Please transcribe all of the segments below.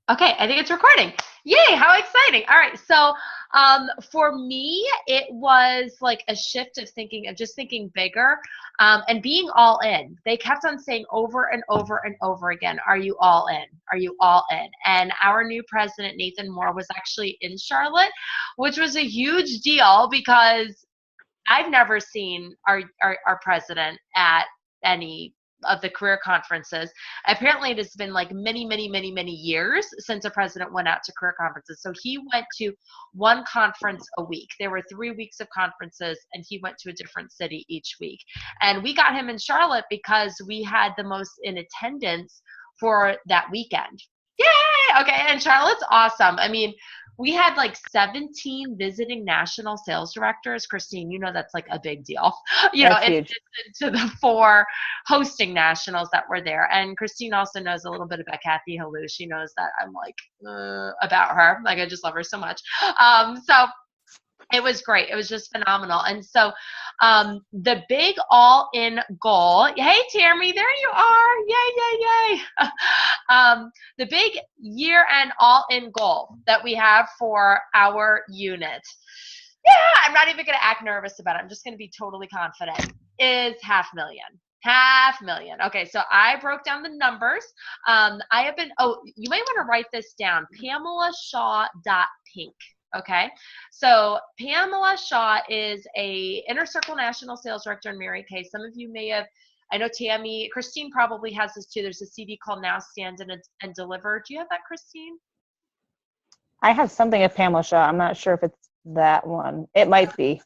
Okay, I think it's recording. Yay, how exciting. All right, so for me, it was like a shift of thinking, of just thinking bigger and being all in. They kept on saying over and over and over again, are you all in? Are you all in? And our new president, Nathan Moore, was actually in Charlotte, which was a huge deal because I've never seen our president at any of the career conferences. Apparently, it has been like many, many, many, many years since a president went out to career conferences. So he went to one conference a week. There were 3 weeks of conferences, and he went to a different city each week. And we got him in Charlotte because we had the most in attendance for that weekend. Yay! Okay, and Charlotte's awesome. I mean, we had like 17 visiting national sales directors. Christine, you know that's like a big deal, That's in huge. addition to the 4 hosting nationals that were there. And Christine also knows a little bit about Kathy Halou. She knows that I'm like about her. Like I just love her so much. So it was great. It was just phenomenal. And so the big all in goal, hey, Tammy, there you are. Yay, yay, yay. The big year end all in goal that we have for our unit. Yeah, I'm not even going to act nervous about it. I'm just going to be totally confident. Is 500,000. 500,000. Okay, so I broke down the numbers. I have been, you might want to write this down. PamelaShaw.pink. Okay, so Pamela Shaw is a Inner Circle National Sales Director in Mary Kay. Some of you may have, I know Tammy, Christine probably has this too. There's a CD called Now Stand and Deliver. Do you have that, Christine? I have something of Pamela Shaw. I'm not sure if it's that one. It might be.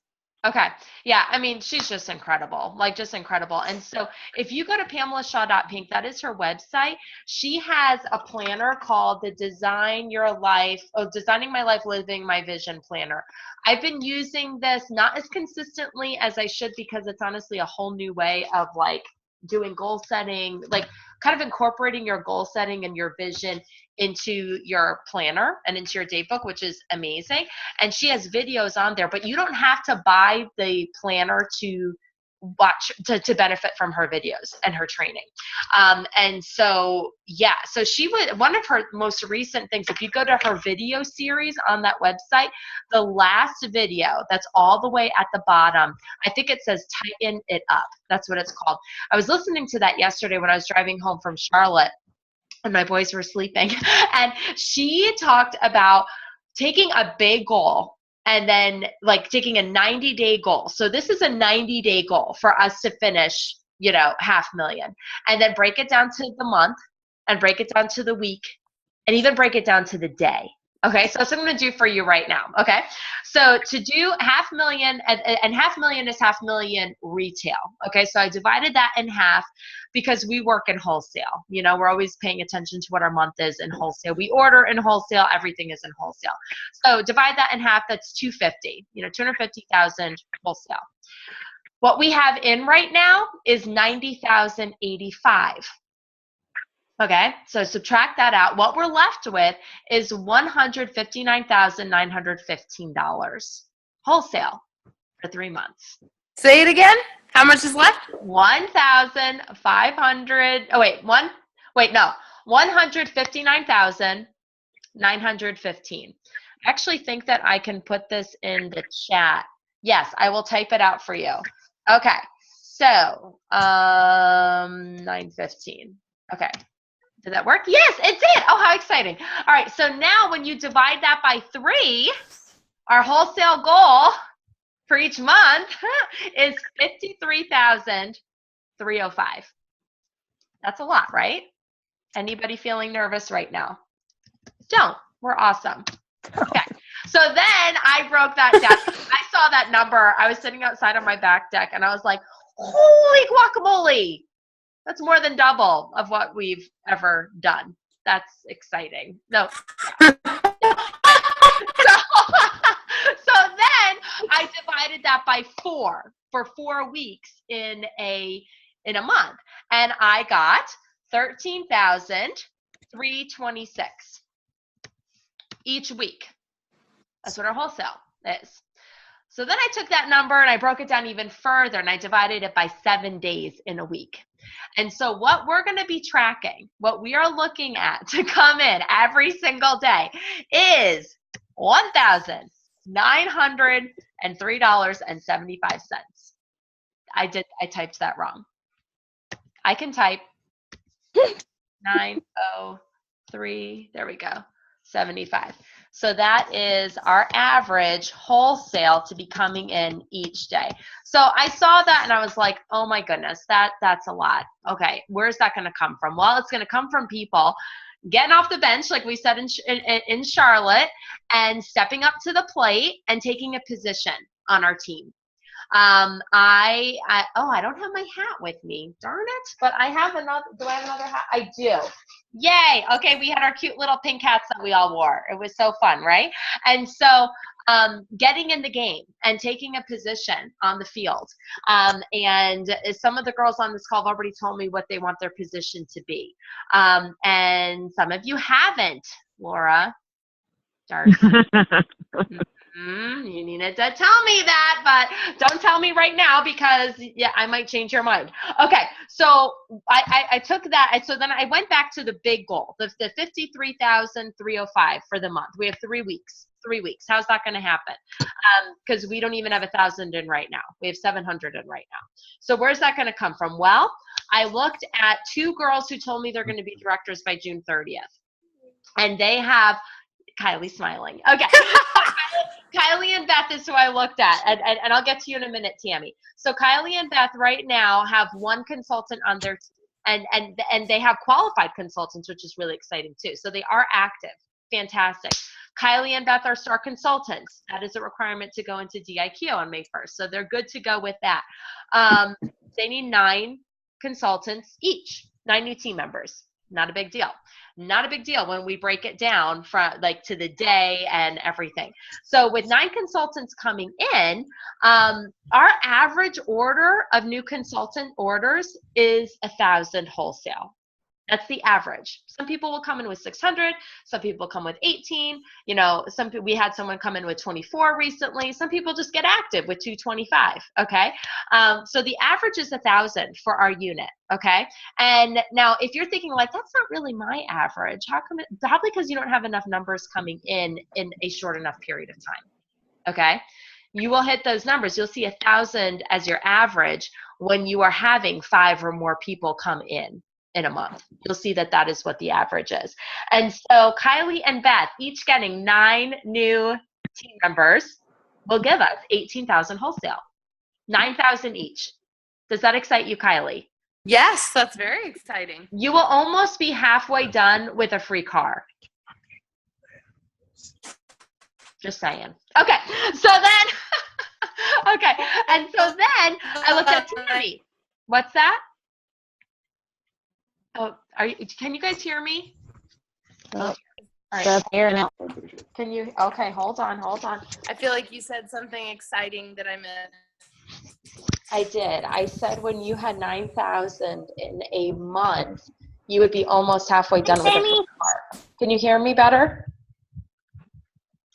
Okay. Yeah. I mean, she's just incredible, like just incredible. And so if you go to PamelaShaw.pink, that is her website. She has a planner called the Designing My Life, Living My Vision Planner. I've been using this not as consistently as I should because it's honestly a whole new way of like doing goal setting, like kind of incorporating your goal setting and your vision into your planner and into your date book, which is amazing. And she has videos on there, but you don't have to buy the planner to watch to benefit from her videos and her training. And so yeah, so she would, one of her most recent things, if you go to her video series on that website, the last video that's all the way at the bottom, I think it says tighten it up. That's what it's called. I was listening to that yesterday when I was driving home from Charlotte and my boys were sleeping. And she talked about taking a big goal and then like taking a 90-day goal. So this is a 90-day goal for us to finish, 500,000, and then break it down to the month and break it down to the week and even break it down to the day. Okay, so that's what I'm going to do for you right now. Okay, so to do 500,000, and 500,000 is 500,000 retail. Okay, so I divided that in half because we work in wholesale. We're always paying attention to what our month is in wholesale. We order in wholesale, everything is in wholesale. So divide that in half, that's 250, 250,000 wholesale. What we have in right now is 90,085. Okay, so subtract that out. What we're left with is $159,915 wholesale for 3 months. Say it again. How much is left? 1,500. Oh wait, no, 159,915. I actually think that I can put this in the chat. Yes, I will type it out for you. Okay, so 915. Okay. Did that work? Yes, it did. Oh, how exciting. All right, so now when you divide that by 3, our wholesale goal for each month is 53,305. That's a lot, right? Anybody feeling nervous right now? Don't. We're awesome. Okay. So then I broke that down. I saw that number. I was sitting outside on my back deck and I was like, holy guacamole. That's more than double of what we've ever done. That's exciting. No. Yeah. so, so then I divided that by 4 for 4 weeks in a month. And I got 13,326 each week. That's what our wholesale is. So then I took that number and I broke it down even further and I divided it by 7 days in a week. And so what we're going to be tracking, what we are looking at to come in every single day is $1,903.75. I typed that wrong. I can type 903, there we go, 75. So that is our average wholesale to be coming in each day. So I saw that and I was like, oh my goodness, that's a lot. Okay, where's that going to come from? Well, it's going to come from people getting off the bench, like we said in Charlotte, and stepping up to the plate and taking a position on our team. I don't have my hat with me. Darn it. But I have another, do I have another hat? I do. Yay. Okay. We had our cute little pink hats that we all wore. It was so fun, right? And so, getting in the game and taking a position on the field. And some of the girls on this call have already told me what they want their position to be. And some of you haven't, Laura. Darn. You needed to tell me that, but don't tell me right now because I might change your mind. Okay, so I took that, so then I went back to the big goal, the 53,305 for the month. We have 3 weeks. 3 weeks. How's that going to happen? Because we don't even have 1,000 in right now. We have 700 in right now. So where's that going to come from? Well, I looked at 2 girls who told me they're going to be directors by June 30th, and they have Kylie smiling. Okay. Kylie and Beth is who I looked at, and I'll get to you in a minute, Tammy. So Kylie and Beth right now have 1 consultant on their team, and they have qualified consultants, which is really exciting too. So they are active. Fantastic. Kylie and Beth are star consultants. That is a requirement to go into DIQ on May 1st. So they're good to go with that. They need 9 consultants each, 9 new team members. Not a big deal. Not a big deal when we break it down from like to the day and everything. So with 9 consultants coming in, our average order of new consultant orders is 1,000 wholesale. That's the average. Some people will come in with 600. Some people come with 18. You know, we had someone come in with 24 recently. Some people just get active with 225. Okay. So the average is 1,000 for our unit. Okay. And now if you're thinking like, that's not really my average, how come probably because you don't have enough numbers coming in a short enough period of time. Okay. You will hit those numbers. You'll see 1,000 as your average when you are having 5 or more people come in a month. You'll see that is what the average is. And so Kylie and Beth, each getting 9 new team members, will give us 18,000 wholesale, 9,000 each. Does that excite you, Kylie? Yes, that's very exciting. You will almost be halfway done with a free car. Just saying. Okay, so then, okay, and so then I looked at Tammy. What's that? Oh, can you guys hear me? Oh, all right. That's here now. Can you, okay, hold on. I feel like you said something exciting that I missed. I did. I said when you had 9,000 in a month, you would be almost halfway done with a free car. Can you hear me better?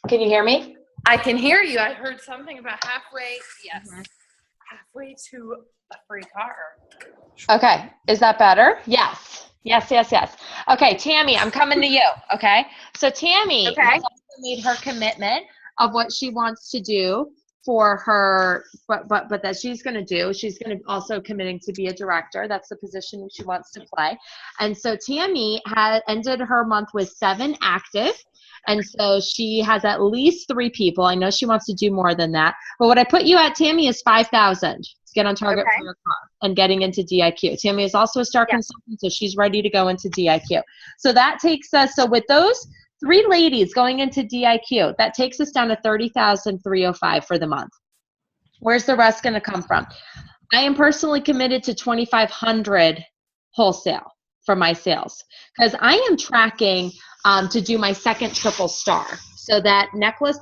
Can you hear me? I can hear you. I heard something about halfway. Yes. Mm-hmm. Halfway to a free car. Okay. Is that better? Yes. Okay, Tammy, I'm coming to you. Okay. So Tammy has also made her commitment of what she wants to do for her, but that she's going to do. She's going to also committing to be a director. That's the position she wants to play. And so Tammy had ended her month with 7 active. And so she has at least 3 people. I know she wants to do more than that. But what I put you at, Tammy, is 5,000 to get on target for your car and getting into DIQ. Tammy is also a star consultant, so she's ready to go into DIQ. So that takes us, so with those 3 ladies going into DIQ, that takes us down to 30,305 for the month. Where's the rest going to come from? I am personally committed to 2,500 wholesale for my sales because I am tracking to do my second triple star. So that necklace,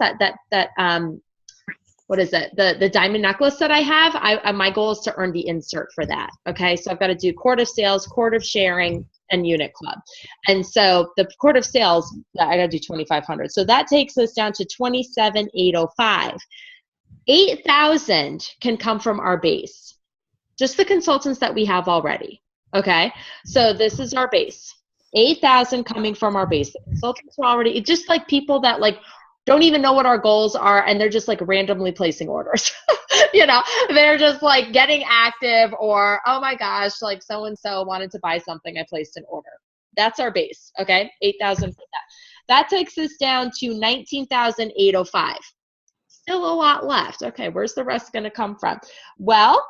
what is it? The diamond necklace that I have, my goal is to earn the insert for that. Okay. So I've got to do quart of sales, quart of sharing, and unit club. And so the quart of sales, I got to do 2,500. So that takes us down to 27,805. 8,000 can come from our base, just the consultants that we have already. Okay, so this is our base. 8,000 coming from our base. The consultants are already, it's just like people that like don't even know what our goals are, and they're just like randomly placing orders. You know, they're just like getting active, or oh my gosh, like so and so wanted to buy something, I placed an order. That's our base. Okay, 8,000 for that. That takes us down to 19,805. Still a lot left. Okay, where's the rest going to come from? Well,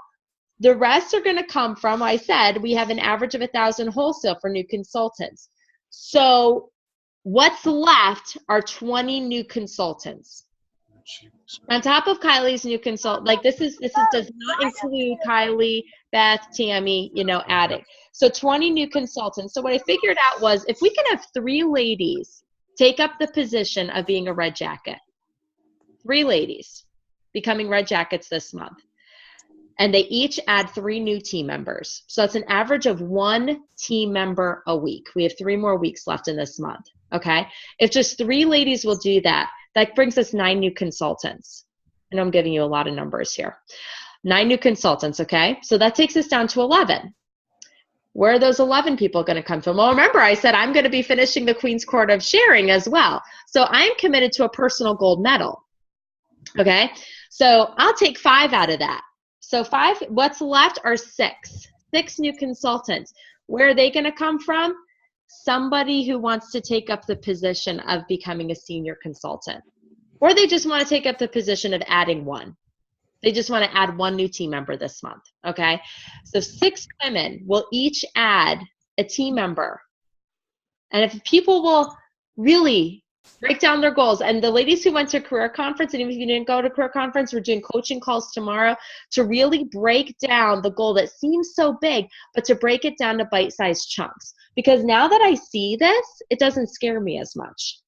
the rest are going to come from, I said, we have an average of 1,000 wholesale for new consultants. So what's left are 20 new consultants. On top of Kylie's new consult, like this does not include Kylie, Beth, Tammy, you know, adding. So 20 new consultants. So what I figured out was if we can have 3 ladies take up the position of being a red jacket, 3 ladies becoming red jackets this month, and they each add 3 new team members. So that's an average of 1 team member a week. We have 3 more weeks left in this month, okay? If just 3 ladies will do that, that brings us 9 new consultants. I know I'm giving you a lot of numbers here. 9 new consultants, okay? So that takes us down to 11. Where are those 11 people going to come from? Well, remember I said I'm going to be finishing the Queen's Court of Sharing as well. So I'm committed to a personal gold medal, okay? So I'll take 5 out of that. So 5, what's left are 6 new consultants. Where are they going to come from? Somebody who wants to take up the position of becoming a senior consultant. Or they just want to take up the position of adding 1. They just want to add 1 new team member this month, okay? So 6 women will each add a team member. And if people will really break down their goals, and the ladies who went to career conference, and even if you didn't go to career conference, we're doing coaching calls tomorrow to really break down the goal that seems so big, but to break it down to bite-sized chunks. Because now that I see this, it doesn't scare me as much.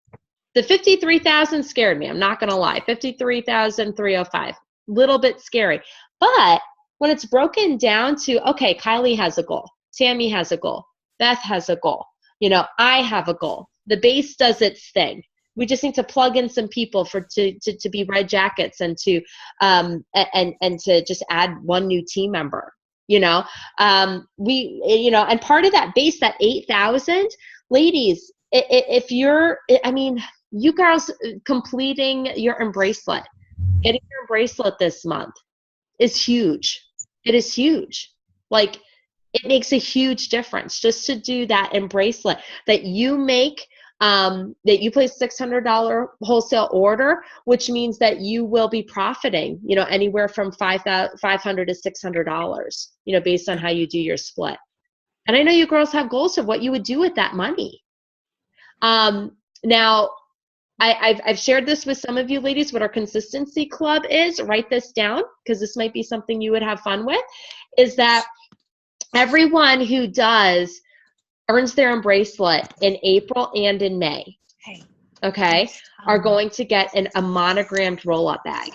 The 53,000 scared me, I'm not gonna lie. 53,305, little bit scary. But when it's broken down to, okay, Kylie has a goal, Tammy has a goal, Beth has a goal, you know, I have a goal. The base does its thing. We just need to plug in some people to be red jackets and to to just add 1 new team member. You know, and part of that base, that 8,000 ladies, if you're, I mean, you girls completing your bracelet, getting your bracelet this month is huge. It is huge. Like, it makes a huge difference just to do that bracelet that you make. That you place $600 wholesale order, which means that you will be profiting, you know, anywhere from $500 to $600, you know, based on how you do your split. And I know you girls have goals of what you would do with that money. Now, I've shared this with some of you ladies, what our consistency club is. Write this down because this might be something you would have fun with, is that everyone who earns their bracelet in April and in May, okay, are going to get a monogrammed roll-up bag.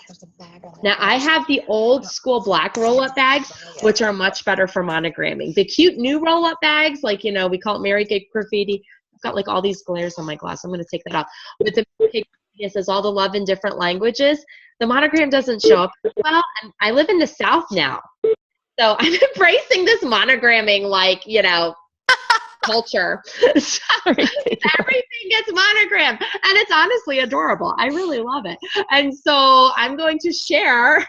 Now, I have the old school black roll-up bags, which are much better for monogramming. The cute new roll-up bags, like, you know, we call it Mary Kay Graffiti. I've got like all these glares on my glass. I'm going to take that off. With the Mary Kay Graffiti, it says all the love in different languages. The monogram doesn't show up well, and I live in the South now. So I'm embracing this monogramming, like, you know, culture. So everything gets monogrammed, and it's honestly adorable. I really love it. And so I'm going to share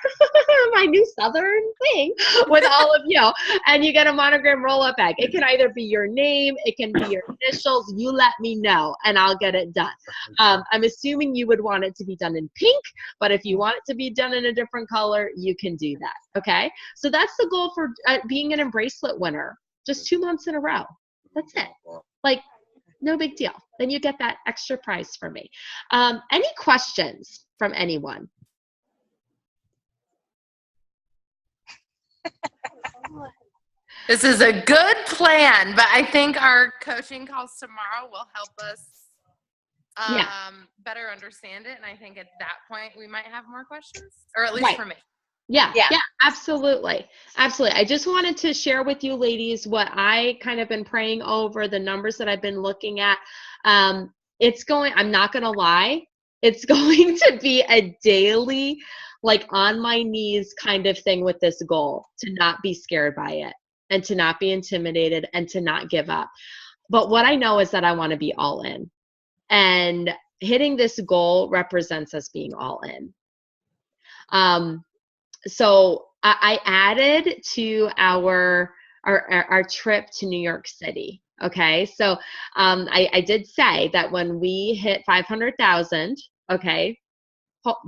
my new Southern thing with all of you, and you get a monogram roll-up bag. It can either be your name, it can be your initials. You let me know and I'll get it done. I'm assuming you would want it to be done in pink, but if you want it to be done in a different color, you can do that. Okay, so that's the goal for being an bracelet winner. Just 2 months in a row. That's it. Like, no big deal. Then you get that extra prize for me. Any questions from anyone? This is a good plan, but I think our coaching calls tomorrow will help us better understand it. And I think at that point we might have more questions, or at least for me. Yeah, absolutely. Absolutely. I just wanted to share with you ladies what I kind of been praying over, the numbers that I've been looking at. I'm not going to lie, it's going to be a daily like on my knees kind of thing with this goal, to not be scared by it and to not be intimidated and to not give up. But what I know is that I want to be all in. And hitting this goal represents us being all in. So I added to our trip to New York City. Okay. So I did say that when we hit 500,000, okay, but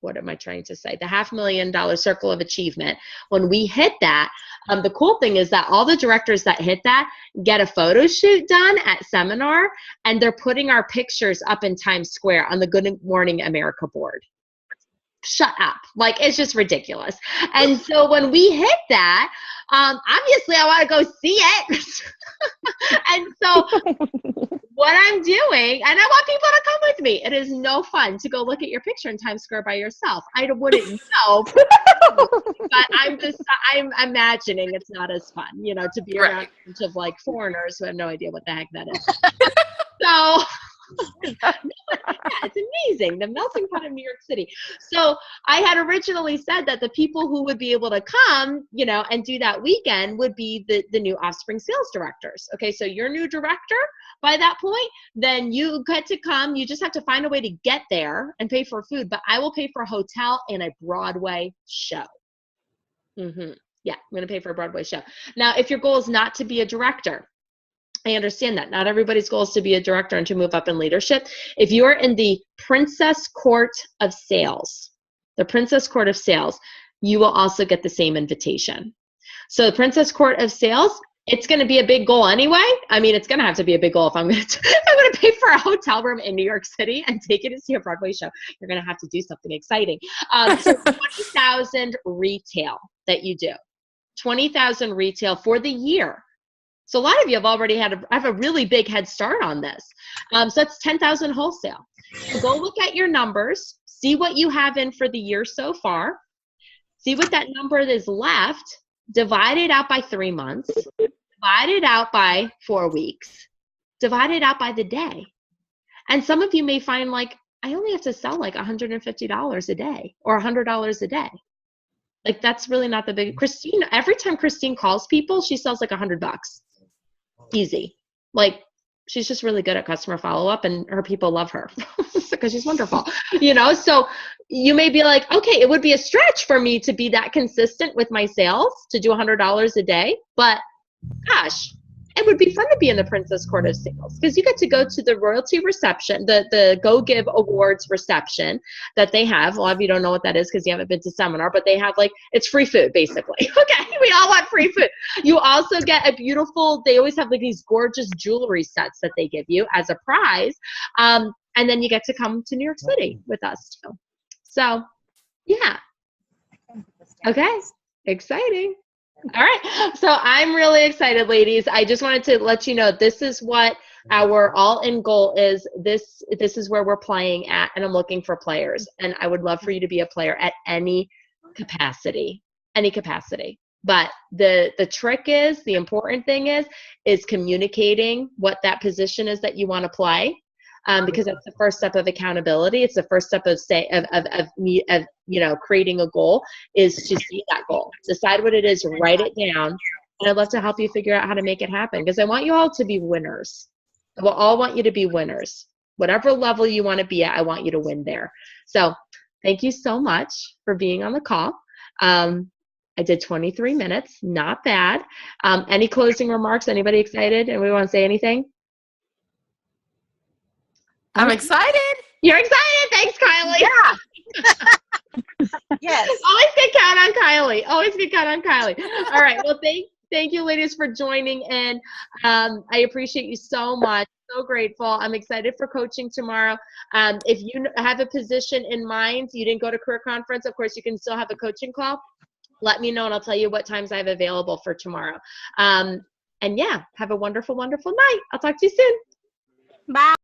what am I trying to say? The $500,000 circle of achievement. When we hit that, the cool thing is that all the directors that hit that get a photo shoot done at Seminar, and they're putting our pictures up in Times Square on the Good Morning America board. Shut up. Like, it's just ridiculous. And so when we hit that, obviously I want to go see it. And so what I'm doing, and I want people to come with me. It is no fun to go look at your picture in Times Square by yourself. I wouldn't know, but I'm imagining it's not as fun, to be around a bunch of like foreigners who have no idea what the heck that is. So yeah, it's amazing. The melting pot of New York City. So I had originally said that the people who would be able to come, and do that weekend would be the new Offspring sales directors. Okay. So you're new director by that point, then you get to come. You just have to find a way to get there and pay for food, but I will pay for a hotel and a Broadway show. Yeah. I'm going to pay for a Broadway show. Now, if your goal is not to be a director, I understand that. Not everybody's goal is to be a director and to move up in leadership. If you are in the Princess Court of Sales, you will also get the same invitation. So the Princess Court of Sales, it's going to be a big goal anyway. I mean, it's going to have to be a big goal if I'm going to pay for a hotel room in New York City and take you to see a Broadway show. You're going to have to do something exciting. So 20,000 retail that you do, 20,000 retail for the year. So a lot of you have already have a really big head start on this. So that's 10,000 wholesale. So go look at your numbers, see what you have in for the year so far, see what that number is left, divide it out by 3 months, divide it out by 4 weeks, divide it out by the day. And some of you may find like, I only have to sell like $150 a day or $100 a day. Like, that's really not the big. Christine, every time Christine calls people, she sells like $100. Easy. Like, she's just really good at customer follow-up, and her people love her because she's wonderful. So you may be like, okay, it would be a stretch for me to be that consistent with my sales to do $100 a day, but gosh, it would be fun to be in the Princess Court of Sales because you get to go to the royalty reception, the Go Give Awards reception that they have. A lot of you don't know what that is because you haven't been to Seminar, but they have it's free food basically. Okay, we all want free food. You also get a beautiful, they always have like these gorgeous jewelry sets that they give you as a prize. And then you get to come to New York City with us too. So yeah. Okay, exciting. All right. So I'm really excited, ladies. I just wanted to let you know this is what our all-in goal is. This is where we're playing at, and I'm looking for players. And I would love for you to be a player at any capacity. But the trick is, the important thing is communicating what that position is that you want to play. Because that's the first step of accountability. It's the first step of creating a goal is to see that goal. Decide what it is, write it down, and I'd love to help you figure out how to make it happen because I want you all to be winners. I will all want you to be winners. Whatever level you want to be at, I want you to win there. So thank you so much for being on the call. I did 23 minutes, not bad. Any closing remarks? Anybody excited? And we want to say anything? I'm excited. You're excited. Thanks, Kylie. Yeah. Yes. Always can count on Kylie. All right. Well, thank you, ladies, for joining in. I appreciate you so much. So grateful. I'm excited for coaching tomorrow. If you have a position in mind, you didn't go to career conference, of course, you can still have a coaching call. Let me know, and I'll tell you what times I have available for tomorrow. And yeah, have a wonderful, wonderful night. I'll talk to you soon. Bye.